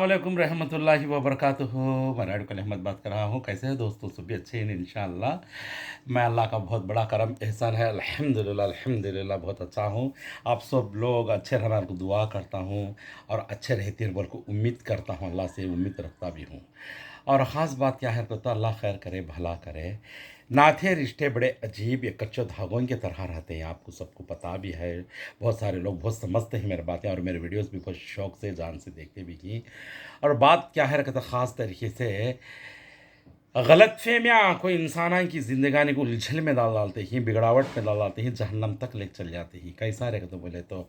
वालेकुम रहमतुल्लाहि व बरकातुहू। मैं राइड अहमद बात कर रहा हूँ। कैसे हैं दोस्तों? सभी अच्छे हैं इंशाअल्लाह। मैं अल्लाह का बहुत बड़ा करम एहसान है, अल्हम्दुलिल्लाह अल्हम्दुलिल्लाह बहुत अच्छा हूँ। आप सब लोग अच्छे रहना को दुआ करता हूँ और अच्छे रहते हैं बोल को उम्मीद करता हूँ, अल्लाह से उम्मीद रखता भी हूँ। और ख़ास बात क्या है तो अल्लाह खैर करे भला करे। नाते रिश्ते बड़े अजीब या कच्चे धागों की तरह रहते हैं, आपको सबको पता भी है। बहुत सारे लोग बहुत समझते हैं मेरी बातें और मेरे वीडियोस भी बहुत शौक से जान से देखते भी हैं। और बात क्या है कहते ख़ास तरीके से गलत फहमियाँ कोई इंसान की ज़िंदगानी को उलझन में डाल डालते हैं, बिगड़ावट में डाल डालते हैं, जहन्नम तक ले चल जाते हैं। कैसा रहेगा तो बोले तो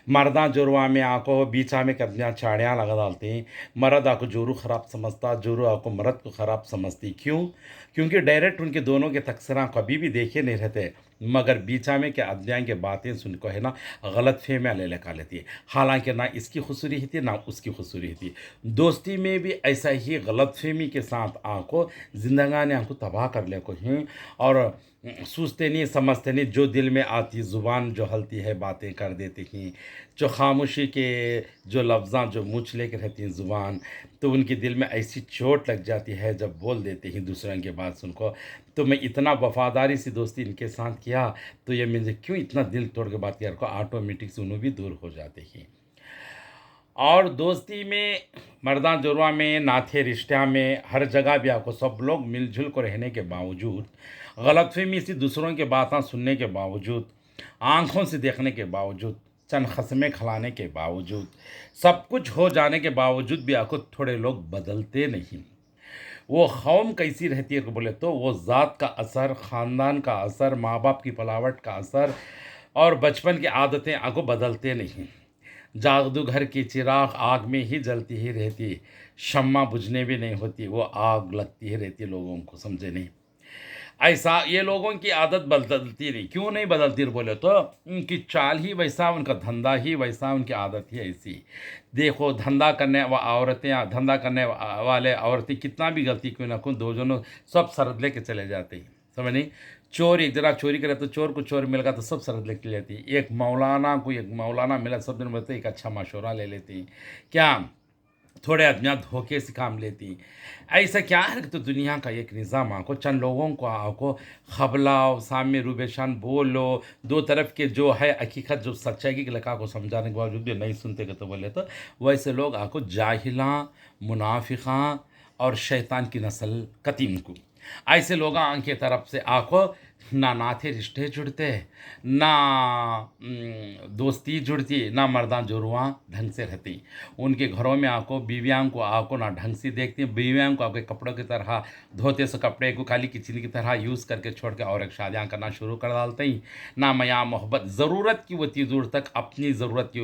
मर्दा जोरुआ में आको बीचा में कदमियाँ चाड़ियाँ लगा डालते हैं। मर्द आको जोरू ख़राब समझता, जोरू आको मर्द को ख़राब समझती। क्यों? क्योंकि डायरेक्ट उनके दोनों के तकसरा कभी भी देखे नहीं रहते, मगर बीचा में के अदबियाँ के बातें सुन को है ना गलत फहमियाँ ले लेकर लेती है। हालांकि ना इसकी खसूरी थी ना उसकी खसूरी थी। दोस्ती में भी ऐसा ही गलत फहमी के साथ आको जिंदगानी आंखों तबाह कर ले को हैं। और सोचते नहीं समझते नहीं, जो दिल में आती ज़ुबान जो हलती है बातें कर देती हैं। जो खामोशी के जो लफ्ज़ां जो मुँह लेकर रहती हैं ज़ुबान, तो उनके दिल में ऐसी चोट लग जाती है जब बोल देते हैं दूसरों की बात सुन को। तो मैं इतना वफादारी से दोस्ती इनके साथ किया, तो ये मुझे क्यों इतना दिल तोड़ के बात किया को ऑटोमेटिक से उन्हें भी दूर हो जाते हैं। और दोस्ती में मर्दा जोरवा में नाते रिश्ता में हर जगह भी आपको सब लोग मिलजुल कर रहने के बावजूद, गलतफहमी से दूसरों की बातें सुनने के बावजूद, आंखों से देखने के बावजूद, चंद खसमें खिलाने के बावजूद, सब कुछ हो जाने के बावजूद भी आपको थोड़े लोग बदलते नहीं। वो कौम कैसी रहती है बोले तो वो ज़ात का असर, ख़ानदान का असर, माँ बाप की पलावट का असर और बचपन की आदतें आपको बदलते नहीं। जादू घर की चिराग आग में ही जलती ही रहती, शम्मा बुझने भी नहीं होती, वो आग लगती ही रहती लोगों को, समझे नहीं? ऐसा ये लोगों की आदत बदलती नहीं। क्यों नहीं बदलती बोले तो उनकी चाल ही वैसा, उनका धंधा ही वैसा, उनकी आदत ही ऐसी। देखो धंधा करने औरतें, धंधा करने वाले औरतें कितना भी गलती क्यों ना क्यों, दो जनों सब सरद लेके चले जाते हैं, समझ नहीं? चोर एक जरा चोरी करे तो चोर को चोर मिल गया तो सब सरद लेके लेती है। एक मौलाना मिला सब दिन बोलते एक अच्छा मशवरा ले लेती हैं। क्या थोड़े आदमियाँ धोखे से काम लेती। ऐसा क्या है कि तो दुनिया का एक निज़ाम आको चंद लोगों को आको खबलाओ, सामने रूबेशान बोलो, दो तरफ के जो है हकीकत जो सच्चाई की लका को समझाने के बावजूद भी नहीं सुनते के तो बोले तो वैसे लोग आको जाहिला, मुनाफिका और शैतान की नस्ल कतीम को, ऐसे लोग आंख तरफ से आको ना नाते रिश्ते जुड़ते, ना दोस्ती जुड़ती, ना मर्दां जुड़वा ढंग से रहती। उनके घरों में आको बीवियाँ को आको ना ढंग से देखती, बीवियाँ को आपके कपड़ों की तरह धोते से कपड़े को खाली किचन की तरह यूज़ करके छोड़ के और एक शादियाँ करना शुरू कर डालते ही। ना मया मोहब्बत ज़रूरत की होती दूर तक, अपनी ज़रूरत की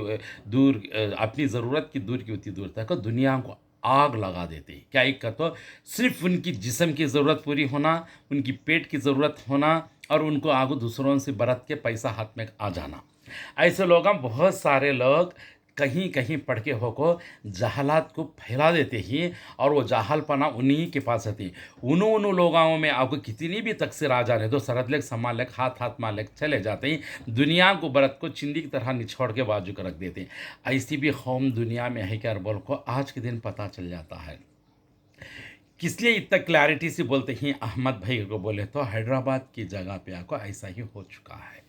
अपनी ज़रूरत की दूर की होती दूर तक दुनिया को आग लगा देते। क्या एक का तो सिर्फ उनकी जिस्म की ज़रूरत पूरी होना, उनकी पेट की ज़रूरत होना और उनको आगू दूसरों से बरत के पैसा हाथ में आ जाना। ऐसे लोग हम बहुत सारे लोग कहीं कहीं पढ़ के होको जहालात को फैला देते ही, और वो जाहलपना उन्हीं के पास रहती। उन्होंने लोगों में आपको कितनी भी तकसीर आ जाने दो, सरद लेक संभाल लेक हाथ हाथ मार लेक चले जाते हैं, दुनिया को बरत को चिंदी की तरह निछोड़ के बाजू कर रख देते हैं। ऐसी भी कौम दुनिया में है क्या बोल को आज के दिन पता चल जाता है। किस लिए इतना क्लैरिटी से बोलते हैं अहमद भाई को बोले तो हैदराबाद की जगह पे आपको ऐसा ही हो चुका है,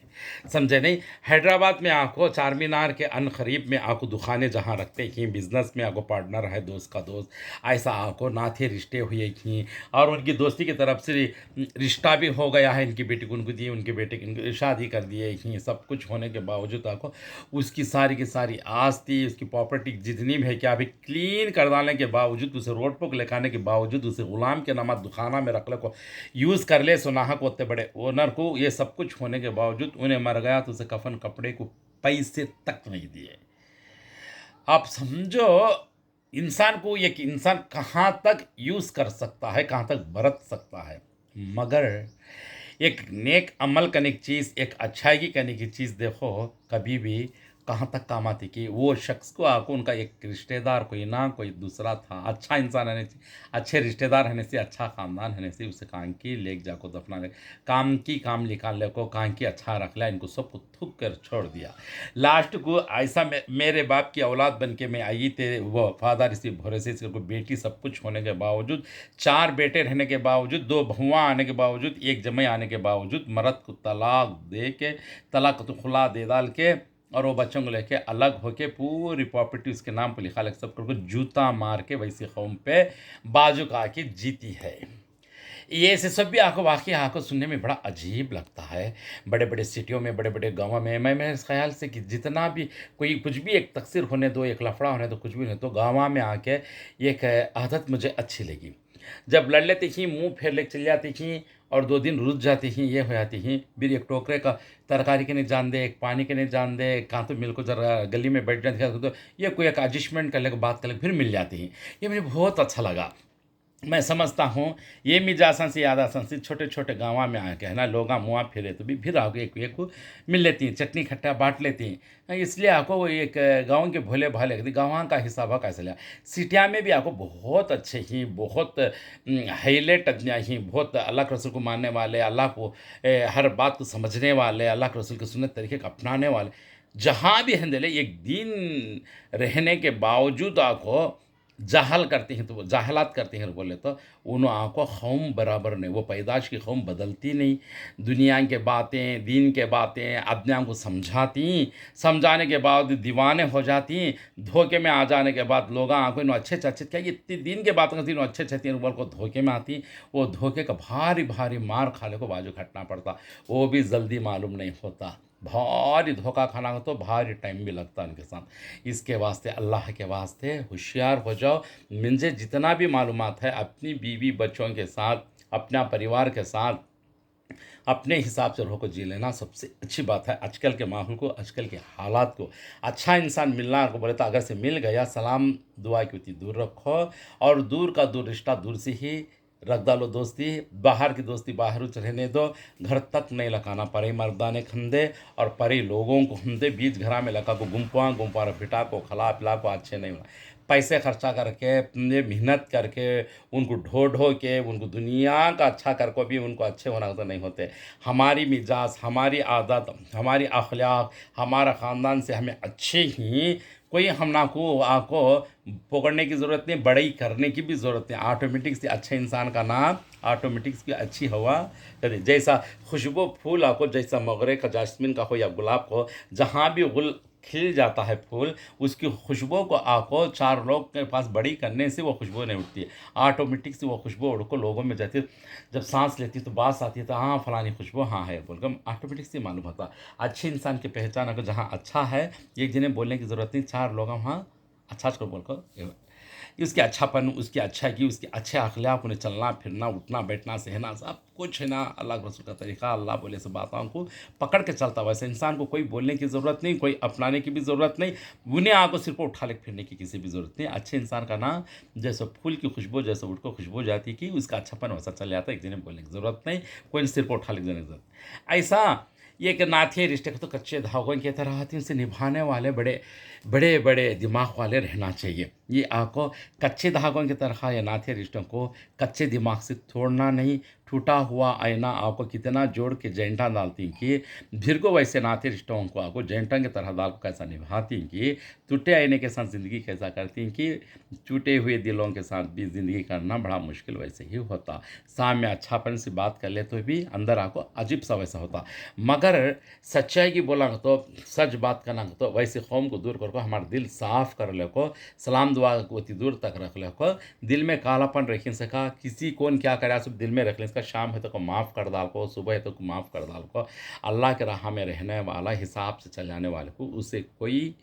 समझे नहीं? हैदराबाद में आपको चार मीनार के अनकरीब में आपको दुकानें जहाँ रखते हैं, बिजनेस में आपको पार्टनर है, दोस्त का दोस्त, ऐसा आपको नाते रिश्ते हुए हैं। और उनकी दोस्ती की तरफ से रिश्ता भी हो गया है, इनकी बेटी को उनको दिए, उनके बेटे की शादी कर दिए हैं। सब कुछ होने के बावजूद आपको उसकी सारी की सारी आस्ती, उसकी प्रॉपर्टी जितनी भी है क्या अभी क्लीन कर डालने के बावजूद, उसे रोड पर लेकाने के बावजूद, उसे गुलाम के नाम दुखाना में रख ले को यूज़ कर ले सुनाहक होते बड़े ओनर को, ये सब कुछ होने के बावजूद उन्हें मर गया तो उसे कफन कपड़े को पैसे तक नहीं दिए। आप समझो इंसान को, एक इंसान कहाँ तक यूज़ कर सकता है, कहाँ तक बरत सकता है। मगर एक नेक अमल करने की चीज़, एक अच्छाई की करने की चीज़ देखो कभी भी कहाँ तक काम आती कि वो शख्स को आको उनका एक रिश्तेदार कोई ना कोई दूसरा था, अच्छा इंसान रहने से, अच्छे रिश्तेदार रहने से, अच्छा ख़ानदान रहने से उसे कहाँ की लेक जाको दफना ले, काम की काम निकाल ले को कहाँ की अच्छा रख लिया, इनको सबको थूक कर छोड़ दिया। लास्ट को ऐसा मेरे बाप की औलाद बन के मैं आई थे, वो फादर इसी भरोसे से, कोई बेटी सब कुछ होने के बावजूद, 4 बेटे रहने के बावजूद, 2 बहुआँ आने के बावजूद, 1 जमाई आने के बावजूद मर्द को तलाक दे के, तलाक तो खुला दे डाल के, और वो बच्चों को लेके अलग होके पूरी प्रॉपर्टी उसके नाम पर लिखा लग सब करके जूता मार के वैसी कौम पे बाजू का आके जीती है। ये से सब भी आपको वाकई आपको सुनने में बड़ा अजीब लगता है। बड़े बड़े सिटियों में, बड़े बड़े गाँवों में, मैं मेरे ख्याल से कि जितना भी कोई कुछ भी एक तकसीर होने दो, एक लफड़ा होने दो, कुछ भी नहीं तो गाँव में आके एक आदत मुझे अच्छी लगी। जब लड़ लेती थी, मुंह फेर ले चली जाती थी, और 2 दिन रुक जाती थी, ये हो जाती थी। फिर एक टोकरे का तरकारी के नहीं जान दे, एक पानी के नहीं जान दे, कहाँ तो मिल को जरा गली में बैठ जाती तो ये कोई एक एडजस्टमेंट कर ले, बात कर ले, फिर मिल जाती हैं। ये मुझे बहुत अच्छा लगा। मैं समझता हूँ ये मिजासन से याद आसान से छोटे छोटे गाँव में आके है ना, लोग मुँह फिरे तो भी फिर आगे एक एक को मिल लेती हैं, चटनी खट्टा बांट लेती हैं। इसलिए आपको वो एक गाँव के भोले भाले गाँव का हिसाब कैसे लिया। सिटिया में भी आपको बहुत अच्छे ही, बहुत हाईलाइट ही, बहुत अल्लाह के रसूल को मानने वाले, अल्लाह को हर बात को समझने वाले, अल्लाह के रसूल के सुन्नत तरीके को अपनाने वाले जहाँ भी हैं एक दिन रहने के बावजूद आपको जहल करते हैं, तो वो जहलात करते हैं बोले तो उन आँखों कौम बराबर नहीं, वो पैदाश की कौम बदलती नहीं। दुनिया के बातें, दीन के बातें अपने को समझाती, समझाने के बाद दीवाने हो जाती, धोखे में आ जाने के बाद लोग आँखों इन अच्छे अच्छे क्या ये इतनी दीन के बात करती, अच्छे अच्छे बोल को धोखे में आती, वो धोखे का भारी भारी मार खाने को बाजू खटना पड़ता, वो भी जल्दी मालूम नहीं होता। भारी धोखा खाना हो तो भारी टाइम भी लगता है उनके साथ। इसके वास्ते अल्लाह के वास्ते होशियार हो जाओ। मुझे जितना भी मालूमात है अपनी बीवी बच्चों के साथ, अपना परिवार के साथ अपने हिसाब से रहो जी लेना सबसे अच्छी बात है। आजकल के माहौल को, आजकल के हालात को, अच्छा इंसान मिलना को बोले तो अगर से मिल गया सलाम दुआ की उतनी दूर रखो, और दूर का दूर रिश्ता दूर से ही रख डालो। दोस्ती बाहर की दोस्ती बाहर रहने दो, घर तक नहीं लगाना। परे मर्दाने खंदे और परे लोगों को खंदे बीच घरा में लगा को गुम्पा गुम्पा पिटा को खला पिला को अच्छे नहीं होना। पैसे खर्चा करके, अपने मेहनत करके, उनको ढो ढो के, उनको दुनिया का अच्छा करके भी उनको अच्छे होना तो नहीं होते। हमारी मिजाज, हमारी आदत, हमारी अखलाक, हमारा ख़ानदान से हमें अच्छे ही कोई हम ना को आपको पकड़ने की ज़रूरत नहीं, बड़ाई करने की भी ज़रूरत नहीं। ऑटोमेटिक से अच्छे इंसान का नाम ऑटोमेटिक की अच्छी हवा करे। जैसा खुशबू फूल आपको, जैसा मोगरे का, जास्मिन का हो या गुलाब को, जहाँ भी गुल खिल जाता है फूल, उसकी खुशबू को आपको 4 लोग के पास बड़ी करने से वो खुशबू नहीं उठती है, ऑटोमेटिक से वो खुशबू उड़ को लोगों में जाती है। जब सांस लेती है तो बात आती है तो हाँ फलानी खुशबू हाँ है बोलकर ऑटोमेटिक से मालूम होता। अच्छे इंसान की पहचान अगर जहाँ अच्छा है, एक जने बोलने की ज़रूरत नहीं, 4 लोग वहाँ अच्छा को बोलकर उसके अच्छापन, उसकी अच्छा की, उसके अच्छे अखलाक, उन्हें चलना फिरना, उठना बैठना सहना सब कुछ है ना, अल्लाह के रसूल का तरीका, अल्लाह बोले से बातों को पकड़ के चलता। वैसे इंसान को कोई बोलने की ज़रूरत नहीं, कोई अपनाने की भी ज़रूरत नहीं, उन्हें आँखों सिर पर उठा ले फिरने की किसी भी ज़रूरत नहीं। अच्छे इंसान का नाम जैसे फूल की खुशबू, जैसे उठ को खुशबू जाती कि उसका अच्छापन वैसा चल जाता है। एक दिन बोलने की ज़रूरत नहीं, कोई सिर पर उठा ले जाने की ज़रूरत। ऐसा ये एक नाते रिश्ते को तो कच्चे धागों की तरह हाथों से निभाने वाले बड़े बड़े बड़े दिमाग वाले रहना चाहिए। ये आपको कच्चे धागों की तरह या नाते रिश्तों को कच्चे दिमाग से तोड़ना नहीं। टूटा हुआ आईना आपको कितना जोड़ के जैंटा डालती कि फिर को वैसे नाते रिश्तों को आपको जैंटा की तरह दाल को कैसा निभाती कि टूटे आईने के साथ ज़िंदगी कैसा करती कि टूटे हुए दिलों के साथ भी ज़िंदगी करना बड़ा मुश्किल वैसे ही होता। सामने अच्छापन से बात कर ले तो भी अंदर आपको अजीब सा वैसा होता। मगर सच्चाई की बोला तो, सच बात करना तो वैसे कौम को दूर करको, हमारा दिल साफ कर ले को, सलाम दुआ को अति दूर तक रख ले को, दिल में कालापन रख सका, किसी कौन क्या करे सब दिल में रख ले। इसका शाम है तो माफ़ कर डाल को, सुबह है तो माफ़ कर डाल को। अल्लाह के राह में रहने वाला, हिसाब से चल जाने वाले को उसे कोई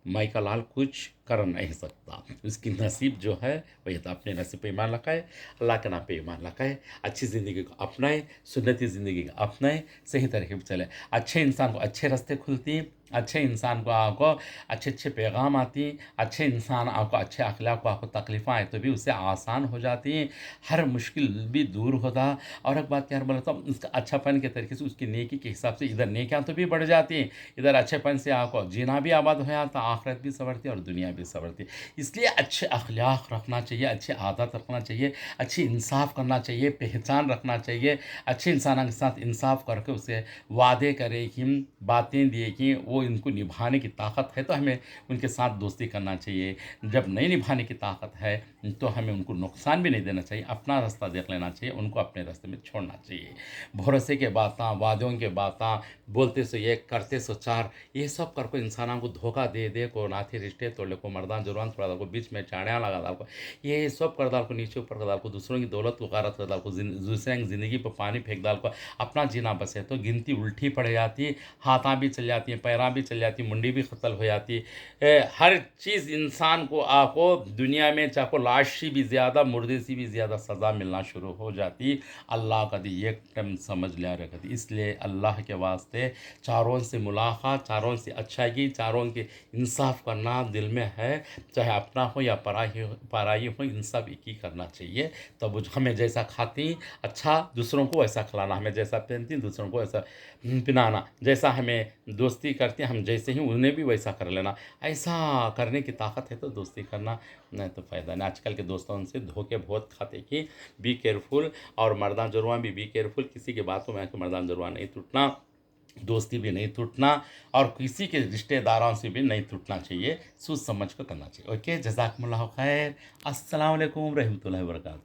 माइका लाल कुछ कर नहीं सकता। उसकी नसीब जो है वही तो अपने नसीब पे ईमान लगाए, अल्लाह के नाम पे ईमान लगाए, अच्छी ज़िंदगी को अपनाए, सुन्नती ज़िंदगी को अपनाए, सही तरीके पर चले। अच्छे इंसान को अच्छे रास्ते खुलती हैं, अच्छे इंसान को आपको अच्छे-अच्छे पैगाम आती हैं, अच्छे इंसान आपको अच्छे अखलाक को आपको तकलीफ़ें आए तो भी उससे आसान हो जाती हैं, हर मुश्किल भी दूर होता। और एक बात क्या है बोला तो उसका अच्छापन के तरीके से उसकी नेकी के हिसाब से इधर नेकियां तो भी बढ़ जाती हैं, इधर अच्छेपन से आपको जीना भी आबाद हो जाता, आखिरत भी संवरती और दुनिया भी संवरती। इसलिए अच्छे अखलाक रखना चाहिए, अच्छी आदत रखना चाहिए, अच्छी इंसाफ करना चाहिए, पहचान रखना चाहिए, अच्छे इंसानों के साथ इंसाफ करके उसे वादे करे कि बातें दिए कि वो इनको निभाने की ताकत है तो हमें उनके साथ दोस्ती करना चाहिए। जब नहीं निभाने की ताकत है तो हमें उनको नुकसान भी नहीं देना चाहिए, अपना रास्ता देख लेना चाहिए, उनको अपने रास्ते में छोड़ना चाहिए। भरोसे के बातें, वादों के बातें, बोलते सो एक करते सो चार, ये सब करके इंसानों को धोखा दे दे को नाते रिश्ते तोड़े को मर्दान जुर्मान थोड़ा डाल को बीच में चाड़ियाँ लगा डाल को, ये सब कर डाल को नीचे ऊपर कर डाल को, दूसरों की दौलत को गारत कर डाल को, दूसरे की ज़िंदगी पर पानी फेंक डाल को, अपना जीना बसे तो गिनती उल्टी पड़ जाती, हाथां भी चल जाती हैं, पैरां भी चल जाती, मुंडी भी ख़त्ल हो जाती। हर चीज़ इंसान को आपको दुनिया में चाहे को लाश से भी ज़्यादा, मुर्दे से भी ज़्यादा सज़ा मिलना शुरू हो जाती। अल्लाह का दी एक टाइम समझ लिया रखती, इसलिए अल्लाह के वास्ते चारों से मुलाकात, चारों से अच्छाई, चारों के इंसाफ करना दिल में है, चाहे अपना हो या पराई हो, इंसाफ एक ही करना चाहिए। तब हमें जैसा खाती अच्छा दूसरों को वैसा खिलाना, हमें जैसा पहनती दूसरों को वैसा पिनाना, जैसा हमें दोस्ती करते हैं हम जैसे ही उन्हें भी वैसा कर लेना। ऐसा करने की ताकत है तो दोस्ती करना, नहीं तो फ़ायदा नहीं। आजकल के दोस्तों से धोखे बहुत खाते कि बी केयरफुल, और मर्दान जुर्मा भी बी केयरफुल, किसी की बातों में आके मर्दान जुर्मा नहीं टूटना, दोस्ती भी नहीं टूटना, और किसी के रिश्तेदारों से भी नहीं टूटना चाहिए, सोच समझ कर करना चाहिए। ओके, जज़ाकमुल्लाह खैर। अस्सलाम वालेकुम रहमतुल्लाहि व बरकातहू।